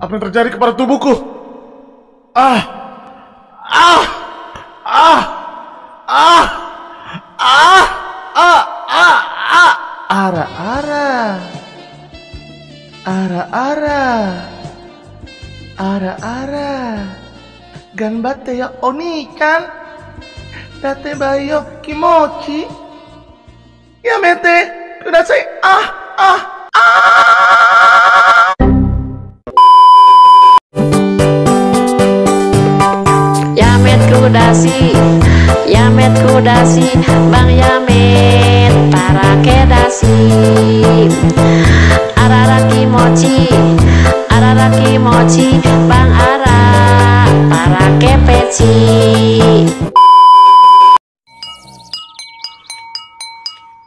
Apa yang terjadi kepada tubuhku? Ah! Ah! Ah! Ah! Ah! Ah! Ah! Ah! Ara-ara. Ara-ara. Ara-ara. Ganbatte ya oni kan? Date bayo kimochi. Ya mete. Kudasai. Ah! Ah! Ah! Yamet kudasi, Yamet kudasi, Bang Yamet para kedasi. Arara kimochi, Arara kimochi, Bang Ara para kepeci.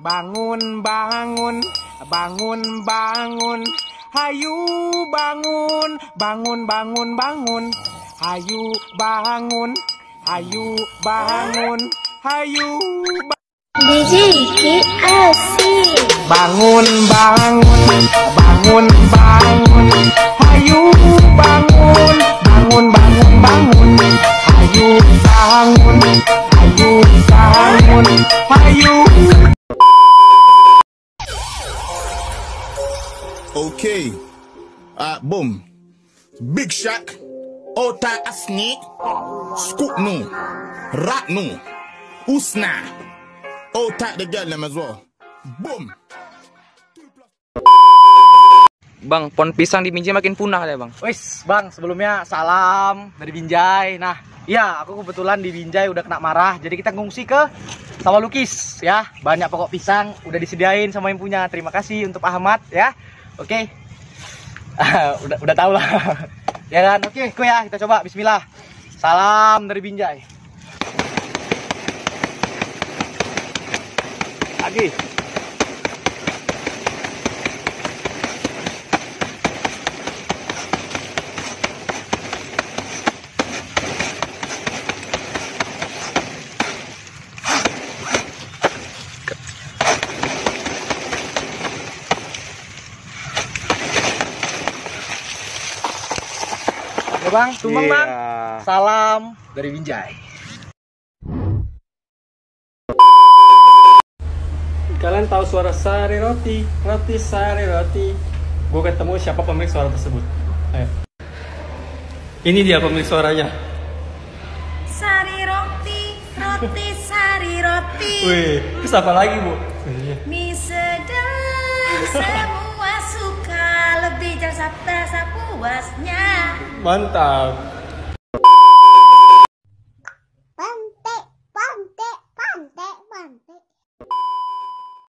Bangun, bangun, bangun, bangun. Hayu bangun, bangun, bangun, bangun. Hayu bangun, hayu bangun, hayu DJ asik. bangun, bangun, bangun, bangun. Hayu bangun, bangun, bangun, bangun. Hayu bangun, hayu bangun, hayu. Okay. Boom. Big Shaq. Ota Asni. Scoop no. Rat no. Usna. Ota the girl them as well. Boom. Bang, pohon pisang di Binjai makin punah ya bang. Wis bang, sebelumnya salam dari Binjai. Nah, iya aku kebetulan di Binjai udah kena marah. Jadi kita ngungsi ke sawah lukis ya. Banyak pokok pisang udah disediain sama yang punya. Terima kasih untuk Ahmad ya. Oke. udah tau lah. Ya kan? Oke, ya kita coba. Bismillah. Salam dari Binjai. Lagi. Ya bang, tumbang bang. Salam dari Binjai. Kalian tahu suara sari roti, roti sari roti. Gue ketemu siapa pemilik suara tersebut. Ayo. Ini dia pemilik suaranya. Sari roti, roti sari roti. Wih, terus apa lagi bu? Mie sedang semua suka, lebih jangan sabda sapuasnya. Mantap.